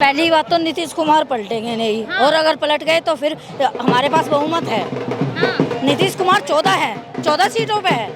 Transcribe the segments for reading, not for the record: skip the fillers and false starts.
पहली बात तो नीतीश कुमार पलटेंगे नहीं। हाँ। और अगर पलट गए तो फिर हमारे पास बहुमत है। हाँ। नीतीश कुमार 14 है, 14 सीटों पे है,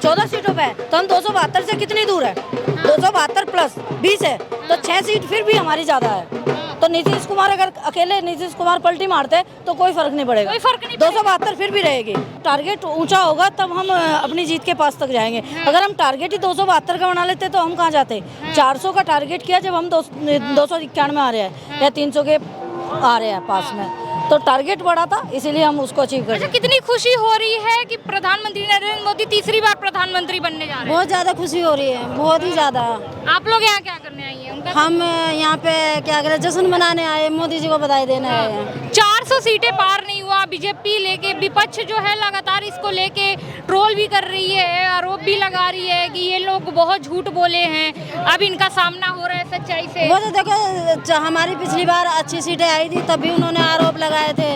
14 सीटों पे है, तो हम 272 से कितनी दूर है? हाँ। 272 प्लस 20 है, तो 6 सीट फिर भी हमारी ज्यादा है। तो नीतीश कुमार अगर अकेले नीतीश कुमार पलटी मारते तो कोई फर्क नहीं पड़ेगा, कोई फर्क नहीं। 272 फिर भी रहेगी। टारगेट ऊंचा होगा तब हम अपनी जीत के पास तक जाएंगे। अगर हम टारगेट ही 272 का बना लेते तो हम कहाँ जाते? 400 का टारगेट किया जब हम 291 में आ रहे हैं या 300 के आ रहे हैं पास में, तो टारगेट बढ़ा था, इसीलिए हम उसको अचीव कर। अच्छा, कितनी खुशी हो रही है कि प्रधानमंत्री नरेंद्र मोदी तीसरी बार प्रधानमंत्री बनने जा रहे हैं? बहुत ज्यादा खुशी हो रही है, बहुत ही ज्यादा। आप लोग यहाँ क्या करने आई हैं? उनका हम यहाँ पे क्या करें, जश्न मनाने आए, मोदी जी को बधाई देने आए हैं। 400 सीटें पार नहीं हुआ। बीजेपी लेके विपक्ष जो है लगातार इसको लेके ट्रोल भी कर रही है, आरोप भी लगा रही है कि ये लोग बहुत झूठ बोले हैं। अब इनका सामना हो रहा है सच्चाई से। वो तो देखो, हमारी पिछली बार अच्छी सीटें आई थी तब भी उन्होंने आरोप लगाए थे,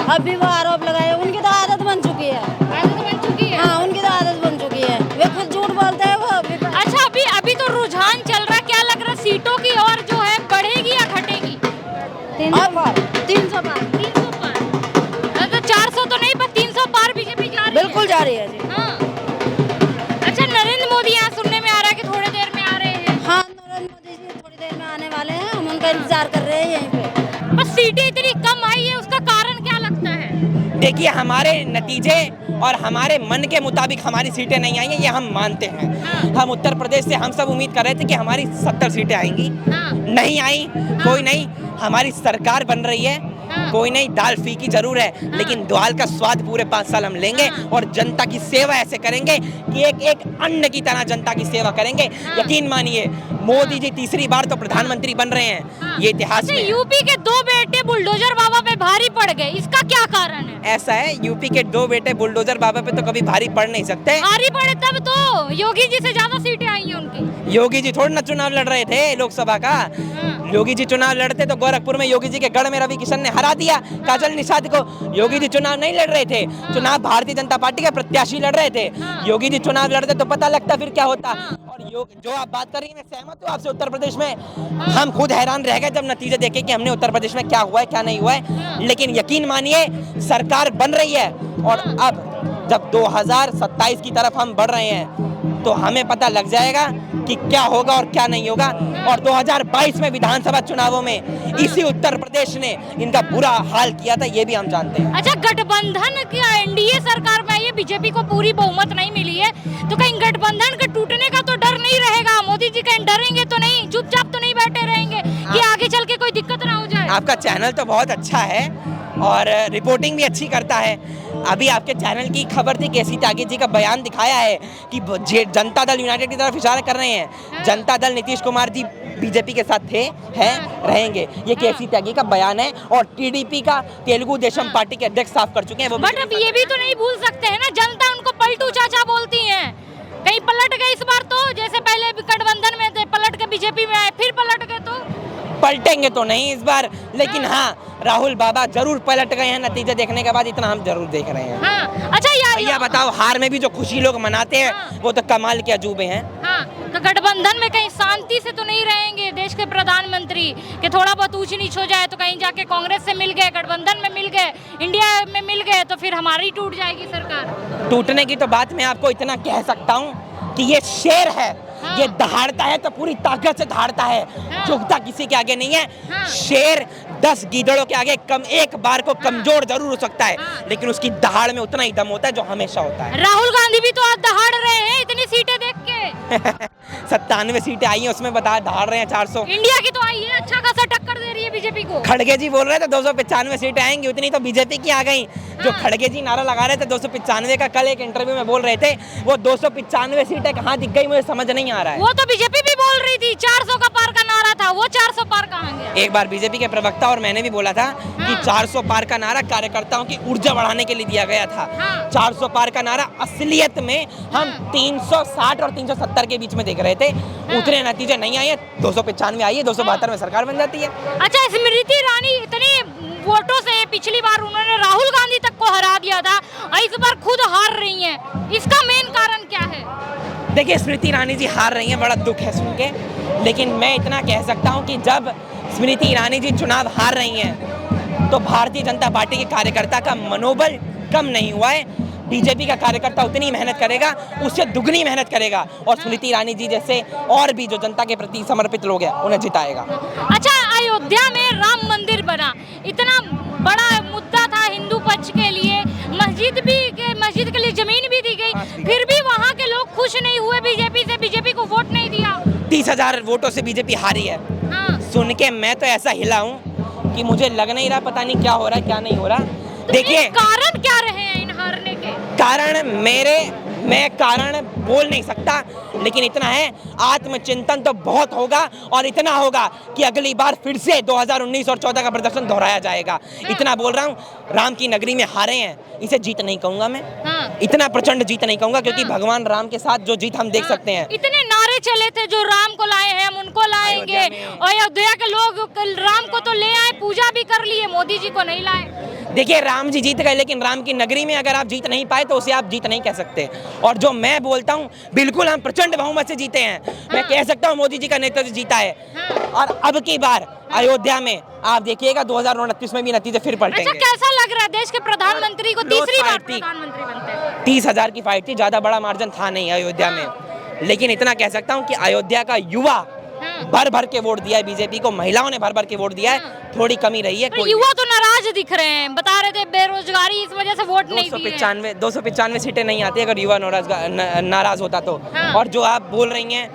अब भी वो आरोप लगाए। उनकी तो आदत बन चुकी है। आदत बन चुकी है? हाँ, उनकी तो आदत बन चुकी है, वे खुद झूठ बोलते हैं। वो अच्छा, अभी तो रुझान चल रहा है, क्या लग रहा है सीटों की और जो है बढ़ेगी या घटेगी? 300 पार 300 पार 300 पार। तो 400 तो नहीं, पर 300 पार बीजेपी जा रही है। बिल्कुल जा रही है जी। हाँ। अच्छा, नरेंद्र मोदी यहाँ सुनने में आ रहा है कि थोड़ी देर में आ रहे हैं। हाँ, नरेंद्र मोदी जी थोड़ी देर में आने वाले हैं, हम उनका इंतजार कर रहे हैं यहीं पे। बस सीटें इतनी कम आई है, उसका कारण क्या लगता है? देखिए, हमारे नतीजे और हमारे मन के मुताबिक हमारी सीटें नहीं आई हैं, ये हम मानते हैं। हाँ। हम उत्तर प्रदेश से हम सब उम्मीद कर रहे थे कि हमारी 70 सीटें आएंगी। हाँ। नहीं आई। कोई नहीं, हमारी सरकार बन रही है। हाँ। कोई नहीं, दाल फीकी जरूर है, लेकिन दाल का स्वाद पूरे 5 साल हम लेंगे। हाँ। और जनता की सेवा ऐसे करेंगे कि एक एक अन्न की तरह जनता की सेवा करेंगे। हाँ। यकीन मानिए, मोदी जी तीसरी बार तो प्रधानमंत्री बन रहे हैं। हाँ। ये इतिहास अच्छा, में है। यूपी के 2 बेटे बुलडोजर बाबा पे भारी पड़ गए, इसका क्या कारण है? ऐसा है, यूपी के 2 बेटे बुलडोजर बाबा पे तो कभी भारी पड़ नहीं सकते। भारी पड़े तब तो योगी जी से ज्यादा सीटें आई हैं उनकी। योगी जी थोड़ा ना चुनाव लड़ रहे थे लोकसभा का। योगी जी चुनाव लड़ते तो गोरखपुर में योगी जी के गढ़ में रवि किशन ने हरा दिया काजल निषाद को। योगी जी चुनाव नहीं लड़ रहे थे, चुनाव भारतीय जनता पार्टी के प्रत्याशी लड़ रहे थे। योगी जी चुनाव लड़ते तो पता लगता फिर क्या होता। और जो आप बात कर रही हैं, मैं सहमत हूँ आपसे। उत्तर प्रदेश में हम खुद हैरान रह गए जब नतीजे देखे कि हमने उत्तर प्रदेश में क्या हुआ है क्या नहीं हुआ है। लेकिन यकीन मानिए, सरकार बन रही है। और अब जब 2027 की तरफ हम बढ़ रहे हैं तो हमें पता लग जाएगा कि क्या होगा और क्या नहीं होगा। और 2022 में विधानसभा चुनावों में इसी उत्तर प्रदेश ने इनका बुरा हाल किया था, ये भी हम जानते हैं। अच्छा, गठबंधन की एनडीए सरकार में ये बीजेपी को पूरी बहुमत नहीं मिली है, तो कहीं गठबंधन के टूटने का तो डर नहीं रहेगा? मोदी जी कहीं डरेंगे तो नहीं, चुपचाप तो नहीं बैठे रहेंगे कि आगे चल के कोई दिक्कत ना हो जाए? आपका चैनल तो बहुत अच्छा है और रिपोर्टिंग भी अच्छी करता है। अभी आपके चैनल की खबर थी, केसी त्यागी जी का बयान दिखाया है कि जनता दल यूनाइटेड की तरफ इशारा कर रहे हैं। जनता दल नीतीश कुमार जी बीजेपी के साथ थे, हैं, रहेंगे। ये केसी त्यागी का बयान है। और टीडीपी का, तेलुगु देशम पार्टी के अध्यक्ष साफ कर चुके हैं। बट अब ये भी तो नहीं भूल सकते हैं ना, जनता उनको पलटू चाचा बोलती है। कहीं पलट गए इस बार तो, जैसे पहले गठबंधन में थे, पलट के बीजेपी में आए, फिर पलट गए तो? पलटेंगे तो नहीं इस बार, लेकिन हाँ, राहुल बाबा जरूर पलट गए हैं नतीजे देखने के बाद, इतना हम जरूर देख रहे हैं। हाँ। अच्छा भैया बताओ, हार में भी जो खुशी लोग मनाते हैं, वो तो कमाल के अजूबे हैं। हाँ, तो गठबंधन में कहीं शांति से तो नहीं रहेंगे देश के प्रधानमंत्री कि थोड़ा बहुत ऊंच नीच हो जाए तो कहीं जाके कांग्रेस से मिल गए, गठबंधन में मिल गए, इंडिया में मिल गए, तो फिर हमारी टूट जाएगी सरकार? टूटने की तो बात मैं आपको इतना कह सकता हूँ कि ये शेर है। हाँ। ये दहाड़ता है तो पूरी ताकत से दहाड़ता है। हाँ। झुकता किसी के आगे नहीं है। हाँ। शेर 10 गीदड़ों के आगे एक बार को कमजोर जरूर हो सकता है, हाँ। लेकिन उसकी दहाड़ में उतना ही दम होता है जो हमेशा होता है। राहुल गांधी भी तो आज दहाड़ रहे हैं इतनी सीटें देख के। 97 सीटें आई हैं, उसमें बता दहाड़ रहे हैं 400। इंडिया की तो आई है, अच्छा खासा टक्कर दे रही है बीजेपी को। खड़गे जी बोल रहे थे 295 सीटें आएंगी, उतनी तो बीजेपी की आ गई। जो खड़गे जी नारा लगा रहे थे 295 का, कल एक इंटरव्यू में बोल रहे थे, वो 295 सीटें कहाँ दिख गई मुझे समझ नहीं आ रहा है। वो तो बीजेपी भी बोल रही थी 400 का पार का नारा था, वो 400 पार कहाँ गया? एक बार बीजेपी के प्रवक्ता और मैंने भी बोला था कि 400 पार का नारा कार्यकर्ताओं की ऊर्जा बढ़ाने के लिए दिया गया था। 400 पार का नारा असलियत में हम 360 और 370 के बीच में देख रहे थे। उतने नतीजे नहीं आए, 295 आई है, 272 में सरकार बन जाती है। अच्छा, स्मृति ईरानी इतनी वोटों से पिछली बार उन्होंने राहुल गांधी तक को हरा दिया था, इस बार खुद हार रही हैं, इसका मेन कारण क्या है? देखिए, स्मृति ईरानी जी हार रही हैं, बड़ा दुख है सुन के। लेकिन मैं इतना कह सकता हूँ कि जब स्मृति ईरानी जी चुनाव हार रही हैं तो भारतीय जनता पार्टी के कार्यकर्ता का मनोबल कम नहीं हुआ है। बीजेपी का कार्यकर्ता उतनी मेहनत करेगा, उससे दुगनी मेहनत करेगा और स्मृति ईरानी जी जैसे और भी जो जनता के प्रति समर्पित लोग हैं उन्हें जिताएगा। अच्छा, अयोध्या में राम मंदिर बना, इतना बड़ा मुद्दा था हिंदू पक्ष के लिए, मस्जिद के लिए जमीन भी दी गई, फिर भी वहाँ के लोग खुश नहीं हुए बीजेपी से, बीजेपी को वोट नहीं दिया। 30,000 वोटों से बीजेपी हारी है। सुन के मैं तो ऐसा हिला हूँ कि मुझे लग नहीं रहा, पता नहीं क्या हो रहा है क्या नहीं हो रहा। तो देखिए कारण क्या रहे हैं इन हारने के? मैं कारण बोल नहीं सकता, लेकिन इतना है आत्मचिंतन तो बहुत होगा और इतना होगा कि अगली बार फिर से 2019 और 14 का प्रदर्शन दोहराया जाएगा। इतना बोल रहा हूँ। राम की नगरी में हारे हैं, इसे जीत नहीं कहूंगा मैं। इतना प्रचंड जीत नहीं कहूंगा क्योंकि भगवान राम के साथ जो जीत हम देख सकते हैं। इतने नारे चले थे, जो राम को लाए हैं हम उनको लाएंगे, अयोध्या के लोग राम को तो ले आए, पूजा भी कर लिए, मोदी जी को नहीं लाए। देखिए राम जी जीत गए, लेकिन राम की नगरी में अगर आप जीत नहीं पाए तो उसे आप जीत नहीं कह सकते। और जो मैं बोलता हूँ, बिल्कुल हम प्रचंड बहुमत से जीते हैं। मैं कह सकता हूँ मोदी जी का नेतृत्व जीता है। और अब की बार अयोध्या में आप देखिएगा 2029 में भी नतीजे फिर पलटेंगे। अच्छा, कैसा लग रहा है देश के प्रधानमंत्री को तीसरी बार प्रधानमंत्री बनते हैं? 30,000 की फाइट थी, ज्यादा बड़ा मार्जिन था नहीं अयोध्या में, लेकिन इतना कह सकता हूँ कि अयोध्या का युवा भर भर के वोट दिया है बीजेपी को, महिलाओं ने भर भर के वोट दिया है। थोड़ी कमी रही है। युवा तो नाराज दिख रहे हैं, बता रहे थे बेरोजगारी इस वजह से वोट नहीं दिए। 295 सीटें नहीं आती अगर युवा नाराज होता तो। और जो आप बोल रही हैं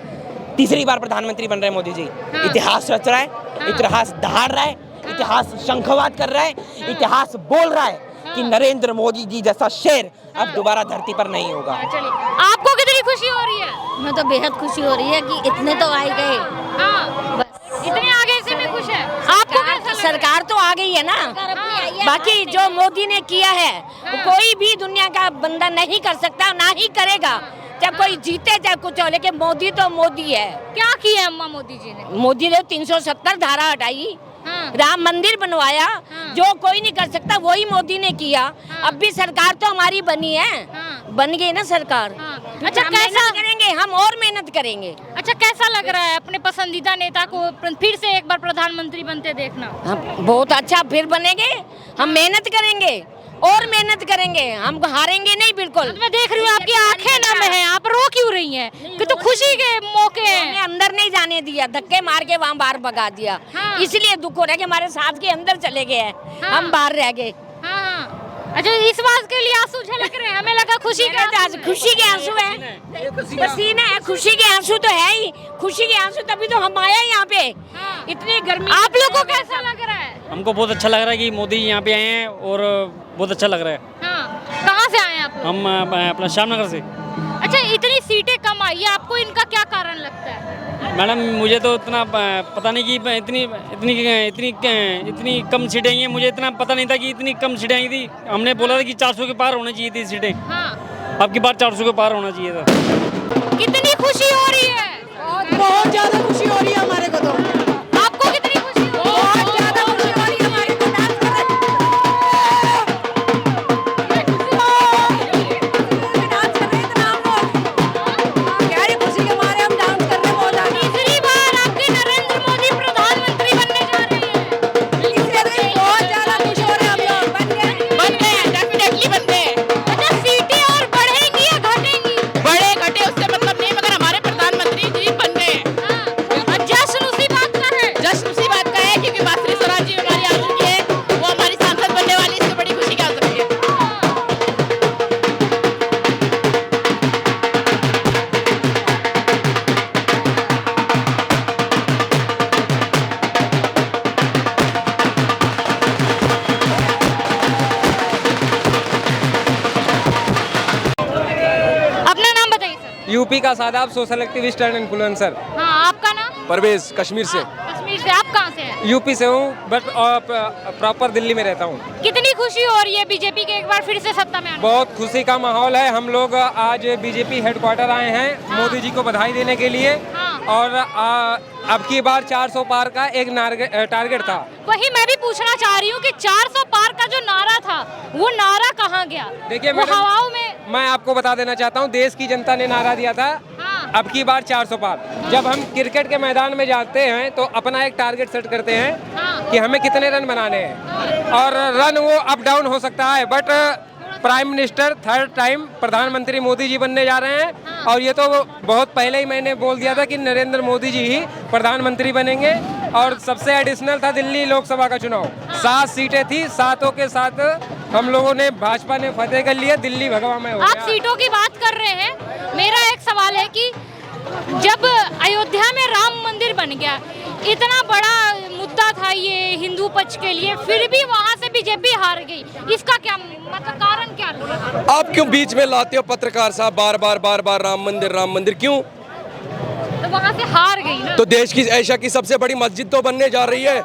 तीसरी बार प्रधानमंत्री बन रहे हैं मोदी जी, इतिहास रच रहा है, इतिहास दहाड़ रहा है, इतिहास शंखवाद कर रहा है, इतिहास बोल रहा है कि नरेंद्र मोदी जी जैसा शेर अब दोबारा धरती पर नहीं होगा। आपको कितनी खुशी हो रही है? मैं तो बेहद खुशी हो रही है कि इतने तो आए गए। इतने आगे से मैं खुश है। आपको कैसा लग रहा है? सरकार तो आ गई है ना, बाकी जो मोदी ने किया है कोई भी दुनिया का बंदा नहीं कर सकता, ना ही करेगा, चाहे कोई जीते चाहे कुछ हो, लेकिन मोदी तो मोदी है। क्या किया अम्मा मोदी जी ने? मोदी ने 370 धारा हटाई, राम मंदिर बनवाया, जो कोई नहीं कर सकता वही मोदी ने किया। अब भी सरकार तो हमारी बनी है, बन गई ना सरकार। अच्छा, कैसा करेंगे हम और मेहनत करेंगे। अच्छा, कैसा लग रहा है अपने पसंदीदा नेता को फिर से एक बार प्रधानमंत्री बनते देखना? बहुत अच्छा, फिर बनेंगे, हम मेहनत करेंगे और मेहनत करेंगे, हम हारेंगे नहीं बिल्कुल। मैं देख रही हूँ आपकी आंखें नम हैं, आप रो क्यों रही हैं? कि तो खुशी के मौके हैं। अंदर नहीं जाने दिया, धक्के मार के वहाँ बाहर भगा दिया। इसलिए दुख हो रहा है कि हमारे साथ के अंदर चले गए हैं, हम बाहर रह गए। अच्छा, इस बात के लिए आंसू झलक रहे हैं? हमें लगा खुशी के आंसू। खुशी के आंसू है, पसीना है, खुशी के आंसू तो है ही, खुशी के आंसू तभी तो हम आए यहाँ पे। इतनी गर्मी। आप लोगों को कैसा लग रहा है? हमको बहुत अच्छा लग रहा है कि मोदी यहाँ पे आए हैं और बहुत अच्छा लग रहा है। कहाँ से आए हैं आप लोग? हम अपना श्यामनगर से। अच्छा, इतनी सीटें कम आई है, आपको इनका क्या कारण लगता है? मैडम मुझे तो इतना पता नहीं कि इतनी कम सीटें आई हैं, मुझे इतना पता नहीं था कि इतनी कम सीटें आई थी। हमने बोला था कि 400 के पार होनी चाहिए थी सीटें। अब की बार 400 के पार होना चाहिए था। कितनी खुशी हो रही है? बहुत ज्यादा खुशी हो रही है हमारे को। तो आपको कितनी खुशी हो रही है? बहुत ज्यादा खुशी हो रही है हमारे को। तीसरी बार आपके नरेंद्र मोदी प्रधानमंत्री बनने जा रहे हैं। बहुत ज्यादा खुश हो रहे हैं हम लोग। बन गए हैं, डेफिनेटली बन गए। अच्छा, सीटें और बढ़ेंगी या घटेंगी? बड़े घटे उससे मतलब नहीं, मगर हमारे प्रधानमंत्री जी बन गए हैं। जश्न उसी बात का है। जश्न उसी बात का है क्योंकि मातृ स्वराज जी हमारी आ चुकी है, वो हमारी सांसद बनने वाली, इससे बड़ी खुशी क्या हो सकती है। अपना नाम बताइए सर। यूपी का Shadab social activist and influencer. हाँ, आपका नाम? परवेज, कश्मीर से। कश्मीर से। आप कहाँ से हैं? यूपी से हूँ बट प्रॉपर दिल्ली में रहता हूँ। कितनी खुशी हो रही है बीजेपी के एक बार फिर से सत्ता में आने? बहुत खुशी का माहौल है। हम लोग आज बीजेपी हेडक्वार्टर आए हैं मोदी जी को बधाई देने के लिए। और अब की बार 400 पार का एक टारगेट था। वो मैं भी पूछना चाह रही हूँ कि 400 पार का जो नारा था वो नारा कहाँ गया? देखिए वो हवाओं में। मैं आपको बता देना चाहता हूँ, देश की जनता ने नारा दिया था अब की बार 400 पार। जब हम क्रिकेट के मैदान में जाते हैं तो अपना एक टारगेट सेट करते हैं कि हमें कितने रन बनाने हैं, और रन वो अप डाउन हो सकता है, but prime minister third time प्रधानमंत्री मोदी जी बनने जा रहे हैं। और ये तो बहुत पहले ही मैंने बोल दिया था कि नरेंद्र मोदी जी ही प्रधानमंत्री बनेंगे। और सबसे एडिशनल था दिल्ली लोकसभा का चुनाव, 7 सीटें थी, 7 के साथ हम लोगों ने, भाजपा ने फतेह कर लिया, दिल्ली भगवा में हो गया। आप सीटों की बात कर रहे हैं, मेरा एक सवाल है कि जब अयोध्या में राम मंदिर बन गया, इतना बड़ा मुद्दा था ये हिंदू पक्ष के लिए, फिर भी वहाँ से बीजेपी हार गई, इसका क्या मतलब कारण क्या था? आप क्यों बीच में लाते हो पत्रकार साहब, बार बार राम मंदिर क्यों? तो वहाँ से हार गई ना। तो देश की एशिया की सबसे बड़ी मस्जिद तो बनने जा रही है,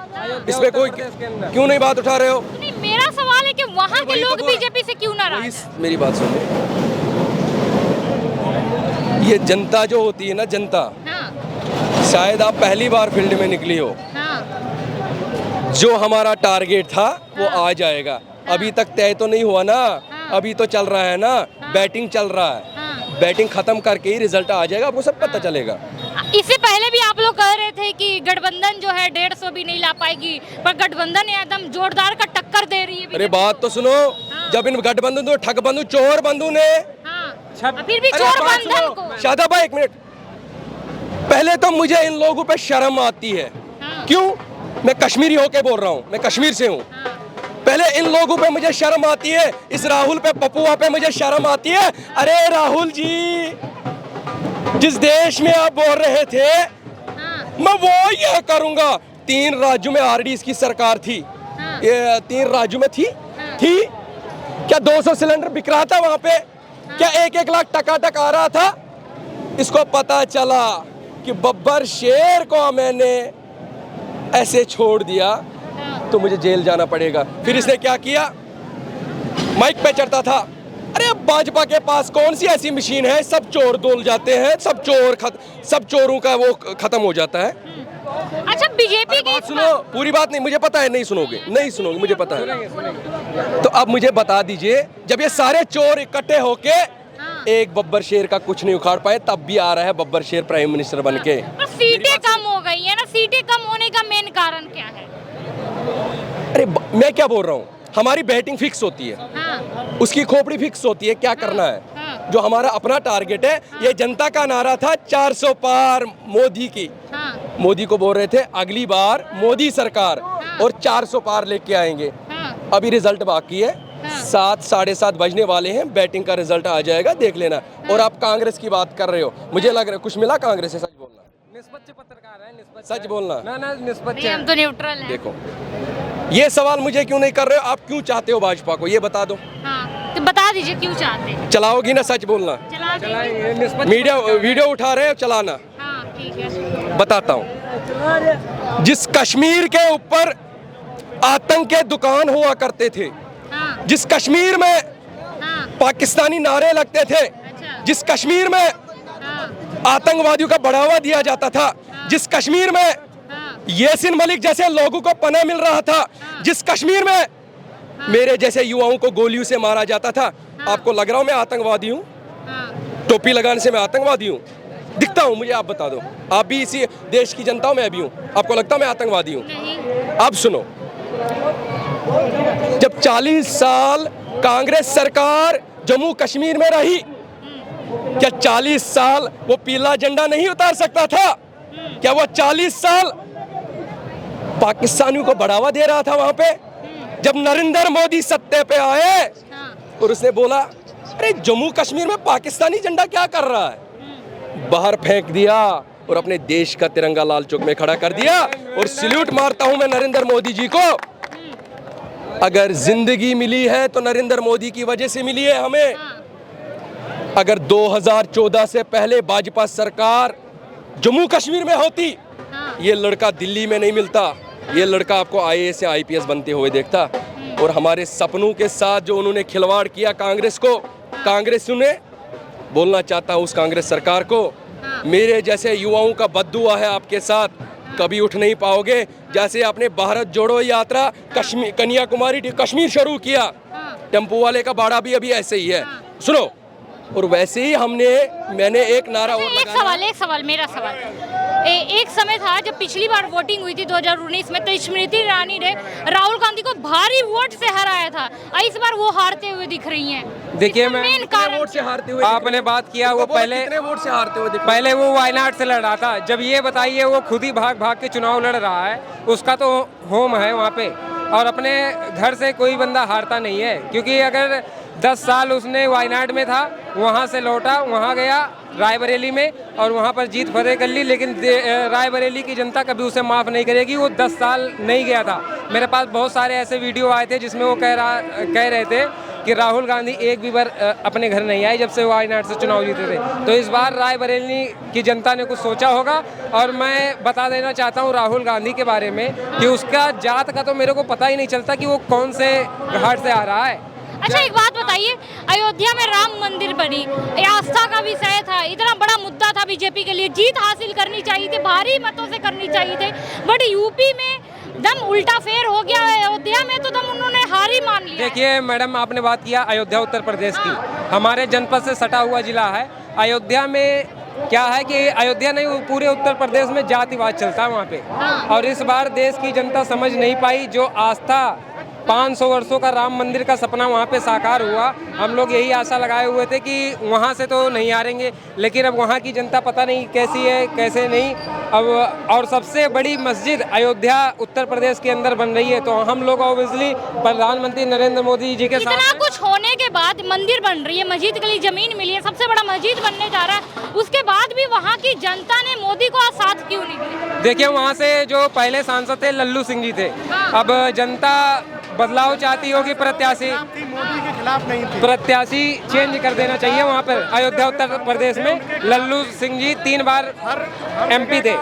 इसमें कोई क्यों नहीं बात उठा रहे हो? नहीं, मेरा सवाल है कि वहाँ के लोग बीजेपी से क्यों नाराज हैं? मेरी बात सुनो, ये जनता जो होती है ना, जनता, शायद आप पहली बार फील्ड में निकली हो, जो हमारा टारगेट था वो आ जाएगा। अभी तक तय तो नहीं हुआ ना, अभी तो चल रहा है ना, बैटिंग चल रहा है, बैटिंग खत्म करके ही रिजल्ट आ जाएगा, आपको सब पता चलेगा। इससे पहले भी आप लोग कह रहे थे कि गठबंधन जो है 150 भी नहीं ला पाएगी, पर गठबंधन एकदम जोरदार का टक्कर दे रही है। अरे बात तो सुनो, जब इन गठबंधन तो ठग बंधु चोर बंधु ने, फिर भी चोर बंधन को। शादाब भाई एक मिनट, पहले तो मुझे इन लोगों पे शर्म आती है। क्यों? मैं कश्मीरी होके बोल रहा हूँ, मैं कश्मीर से हूँ। पहले इन लोगों पे मुझे शर्म आती है, इस राहुल पे, पपुआ पे मुझे शर्म आती है। अरे राहुल जी, जिस देश में आप बोल रहे थे मैं वो ये करूंगा, 3 राज्यों में आरडीएस की सरकार थी, ये 3 राज्यों में थी क्या 200 सिलेंडर बिक रहा था वहां पे? क्या 1-1 लाख टकाटक आ रहा था? इसको पता चला कि बब्बर शेर को मैंने ऐसे छोड़ दिया तो मुझे जेल जाना पड़ेगा। फिर इसने क्या किया, माइक पे चढ़ता था, अरे भाजपा के पास कौन सी ऐसी मशीन है, सब चोर धुल जाते हैं, सब चोरों का वो खत्म हो जाता है। अच्छा, बीजेपी की सुनो, पूरी बात नहीं, मुझे पता है नहीं सुनोगे, मुझे पता है। तो अब मुझे बता दीजिए, जब ये सारे चोर इकट्ठे होके एक बब्बर शेर का कुछ नहीं उखाड़ पाए, तब भी आ रहा है बब्बर शेर प्राइम मिनिस्टर बन के। सीटें कम हो गई है ना, सीटें कम होने का मेन कारण क्या है? अरे मैं क्या बोल रहा हूँ, हमारी बैटिंग फिक्स होती है, उसकी खोपड़ी फिक्स होती है, क्या करना है। जो हमारा अपना टारगेट है, ये जनता का नारा था 400 पार मोदी की। मोदी को बोल रहे थे अगली बार मोदी सरकार और 400 पार लेके आएंगे। अभी रिजल्ट बाकी है, 7 साढ़े 7 बजने वाले हैं, बैटिंग का रिजल्ट आ जाएगा, देख लेना। और आप कांग्रेस की बात कर रहे हो, मुझे लग रहा है कुछ मिला कांग्रेस से? सच बोलना, निष्पक्ष पत्रकार है, सच बोलना। ना निष्पक्ष, हम तो न्यूट्रल हैं। देखो, ये सवाल मुझे क्यों नहीं कर रहे हो, आप क्यों चाहते हो भाजपा को, ये बता दो। तो बता दीजिए क्यों चाहते हैं। चलाओगी ना, सच बोलना। मीडिया वीडियो उठा रहे हो, चलाना। ठीक है, बताता हूँ। जिस कश्मीर के ऊपर आतंक के दुकान हुआ करते थे, जिस कश्मीर में पाकिस्तानी नारे लगते थे, जिस कश्मीर में आतंकवादियों का बढ़ावा दिया जाता था, जिस कश्मीर में यासीन मलिक जैसे लोगों को पनाह मिल रहा था, जिस कश्मीर में मेरे जैसे युवाओं को गोलियों से मारा जाता था, आपको लग रहा हूं मैं आतंकवादी हूं? टोपी लगाने से मैं आतंकवादी हूं? दिखता हूं मुझे? आप बता दो। आप भी इसी देश की जनता, मैं भी हूं, आपको लगता मैं आतंकवादी हूं? अब सुनो, जब 40 साल कांग्रेस सरकार जम्मू कश्मीर में रही, क्या 40 साल वो पीला झंडा नहीं उतार सकता था? क्या वो 40 साल पाकिस्तानियों को बढ़ावा दे रहा था वहां पे? जब नरेंद्र मोदी सत्ते पे आए और उसने बोला अरे जम्मू कश्मीर में पाकिस्तानी झंडा क्या कर रहा है, बाहर फेंक दिया और अपने देश का तिरंगा लाल चौक में खड़ा कर दिया। और सैल्यूट मारता हूं मैं नरेंद्र मोदी जी को। अगर जिंदगी मिली है तो नरेंद्र मोदी की वजह से मिली है हमें। अगर 2014 से पहले भाजपा सरकार जम्मू कश्मीर में होती, ये लड़का दिल्ली में नहीं मिलता, ये लड़का आपको IAS या IPS बनते हुए देखता। और हमारे सपनों के साथ जो उन्होंने खिलवाड़ किया कांग्रेस को, कांग्रेस ने बोलना चाहता हूँ उस कांग्रेस सरकार को, मेरे जैसे युवाओं का बद्दुआ है आपके साथ, कभी उठ नहीं पाओगे। जैसे आपने भारत जोड़ो यात्रा कश्मीर, कन्याकुमारी कश्मीर शुरू किया, टेम्पो वाले का बाड़ा भी अभी ऐसे ही है। सुनो, और वैसे ही मैंने एक नारा और लगाया। एक सवाल मेरा सवाल एक समय था जब पिछली बार वोटिंग हुई थी 2019 में, तो स्मृति ईरानी ने राहुल गांधी को भारी वोट से हराया था। इस बार वो हारते हुए दिख रही हैं। देखिए मैं वोट से हारते हुए आपने बात किया, वो पहले कितने वोट से हारते हुए पहले वो वायनाड से लड़ रहा था। जब ये बताइए वो खुद ही भाग भाग के चुनाव लड़ रहा है, उसका तो होम है वहाँ पे, और अपने घर से कोई बंदा हारता नहीं है। क्योंकि अगर 10 साल उसने वायनाड में था, वहाँ से लौटा, वहाँ गया रायबरेली में और वहाँ पर जीत फतेह कर ली, लेकिन रायबरेली की जनता कभी उसे माफ़ नहीं करेगी। वो 10 साल नहीं गया था। मेरे पास बहुत सारे ऐसे वीडियो आए थे जिसमें वो कह रहे थे कि राहुल गांधी एक भी बार अपने घर नहीं आए जब से वायनाड से चुनाव जीते थे। तो इस बार रायबरेली की जनता ने कुछ सोचा होगा। और मैं बता देना चाहता हूँ राहुल गांधी के बारे में कि उसका जात का तो मेरे को पता ही नहीं चलता कि वो कौन से घाट से आ रहा है। अच्छा एक बात बताइए, अयोध्या में राम मंदिर बनी, आस्था का विषय था, इतना बड़ा मुद्दा था बीजेपी के लिए, जीत हासिल करनी चाहिए थी, भारी मतों से करनी चाहिए थे, बट यूपी में दम उल्टा फेर हो गया। अयोध्या में तो दम उन्होंने हार ही मान लिया। देखिए मैडम, आपने बात किया अयोध्या उत्तर प्रदेश की, हमारे जनपद से सटा हुआ जिला है। अयोध्या में क्या है कि अयोध्या नहीं, पूरे उत्तर प्रदेश में जातिवाद चलता है वहाँ पे। और इस बार देश की जनता समझ नहीं पाई, जो आस्था 500 वर्षों का राम मंदिर का सपना वहाँ पे साकार हुआ। हम लोग यही आशा लगाए हुए थे कि वहाँ से तो नहीं हारेंगे, लेकिन अब वहाँ की जनता पता नहीं कैसी है कैसे नहीं। अब और सबसे बड़ी मस्जिद अयोध्या उत्तर प्रदेश के अंदर बन रही है, तो हम लोग ऑब्वियसली प्रधानमंत्री नरेंद्र मोदी जी के साथ इतना कुछ होने के बाद मंदिर बन रही है, मस्जिद के लिए जमीन मिली है, सबसे बड़ा मस्जिद बनने जा रहा है, उसके बाद भी वहाँ की जनता ने मोदी को साथ क्यों नहीं दिया? देखिए वहाँ से जो पहले सांसद थे लल्लू सिंह जी थे, अब जनता बदलाव चाहती होगी, प्रत्याशी मोदी के खिलाफ नहीं थी, प्रत्याशी चेंज कर देना चाहिए। वहाँ पर अयोध्या उत्तर प्रदेश में लल्लू सिंह जी 3 बार MP थे,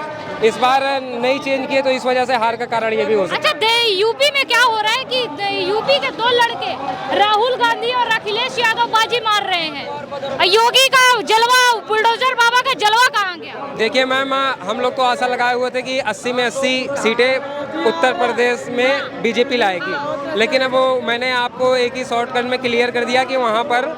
इस बार नहीं चेंज किए, तो इस वजह से हार का कारण ये भी हो सकता है। अच्छा यूपी में क्या हो रहा है कि यूपी के 2 लड़के राहुल गांधी और अखिलेश यादव बाजी मार रहे हैं, योगी का जलवा, बुलडोजर बाबा का जलवा कहाँ गया? देखिए मैम, हम लोग तो आशा लगाए हुए थे कि 80 में 80 सीटें उत्तर प्रदेश में बीजेपी लाएगी, लेकिन अब वो मैंने आपको एक ही शॉर्टकट में क्लियर कर दिया कि वहाँ पर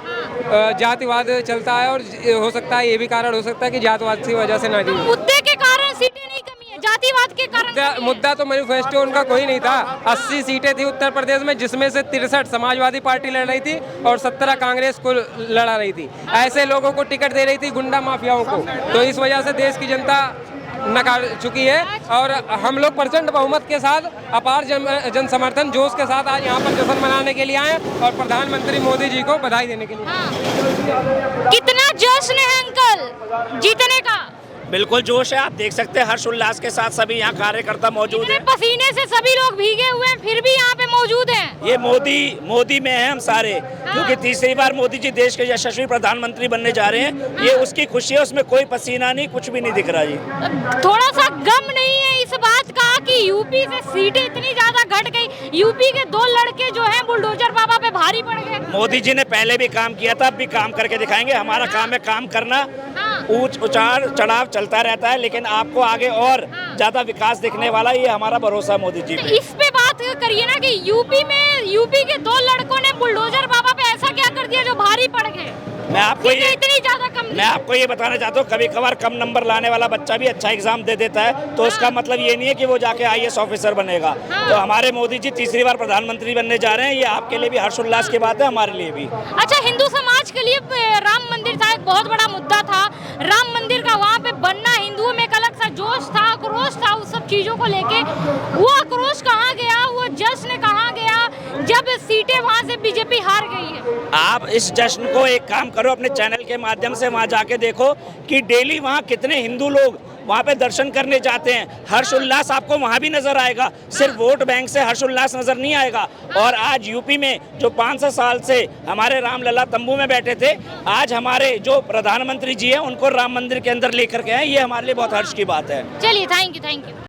जातिवाद चलता है, और हो सकता है ये भी कारण हो सकता है कि जातिवाद की वजह से ना जीते। मुद्दे के कारण सीटें नहीं कमी है, जातिवाद के कारण मुद्दा तो मैनिफेस्टो उनका कोई नहीं था। 80 सीटें थी उत्तर प्रदेश में, जिसमें से 63 समाजवादी पार्टी लड़ रही थी और 17 कांग्रेस को लड़ा रही थी। ऐसे लोगों को टिकट दे रही थी, गुंडा माफियाओं को, तो इस वजह से देश की जनता नकार चुकी है। और हम लोग प्रचंड बहुमत के साथ, अपार जन समर्थन जोश के साथ आज यहाँ पर जश्न मनाने के लिए आए और प्रधानमंत्री मोदी जी को बधाई देने के लिए। कितना जश्न है अंकल जीतने का? बिल्कुल जोश है, आप देख सकते हैं हर्ष उल्लास के साथ सभी यहाँ कार्यकर्ता मौजूद हैं। पसीने से सभी लोग भीगे हुए हैं, फिर भी यहाँ पे मौजूद हैं। ये मोदी में हैं हम सारे, क्योंकि तीसरी बार मोदी जी देश के यशस्वी प्रधानमंत्री बनने जा रहे हैं। ये उसकी खुशी है, उसमें कोई पसीना नहीं, कुछ भी नहीं दिख रहा जी। थोड़ा सा गम नहीं है इस बात का कि यूपी से सीटें इतनी ज्यादा घट गई, यूपी के 2 लड़के जो हैं बुलडोजर बाबा पे भारी पड़ गए? मोदी जी ने पहले भी काम किया था, अब भी काम करके दिखाएंगे। हमारा काम है काम करना, उतार चढ़ाव चलता रहता है, लेकिन आपको आगे और ज्यादा विकास दिखने वाला, ये हमारा भरोसा मोदी जी पे। इस पे बात करिए ना कि यूपी के 2 लड़कों ने बुलडोजर बाबा पे ऐसा क्या कर दिया जो भारी पड़ गए? मैं आपको ये बताना चाहता हूँ, कभी कभार कम नंबर लाने वाला बच्चा भी अच्छा एग्जाम दे देता है, तो उसका मतलब ये नहीं है कि वो जाके IAS ऑफिसर बनेगा। तो हमारे मोदी जी तीसरी बार प्रधानमंत्री बनने जा रहे हैं, ये आपके लिए भी हर्षोल्लास की बात है, हमारे लिए भी। अच्छा, हिंदू समाज के लिए राम मंदिर था, एक बहुत बड़ा मुद्दा था, राम मंदिर का वहाँ पे बनना, हिंदुओं में एक अलग सा जोश था, आक्रोश था उस सब चीजों को लेके। वो आक्रोश कहाँ गया, वो जश्न कहाँ गया जब सीटें वहाँ से बीजेपी हार गई है? आप इस जश्न को एक काम करो, अपने चैनल के माध्यम से वहाँ जाके देखो कि डेली वहाँ कितने हिंदू लोग वहाँ पे दर्शन करने जाते हैं। हर्ष उल्लास आपको वहाँ भी नजर आएगा, सिर्फ वोट बैंक से हर्ष उल्लास नजर नहीं आएगा। और आज यूपी में जो 500 साल से हमारे रामलला तंबू में बैठे थे, आज हमारे जो प्रधानमंत्री जी हैं उनको राम मंदिर के अंदर लेकर के आए, ये हमारे लिए बहुत हर्ष की बात है। चलिए, थैंक यू।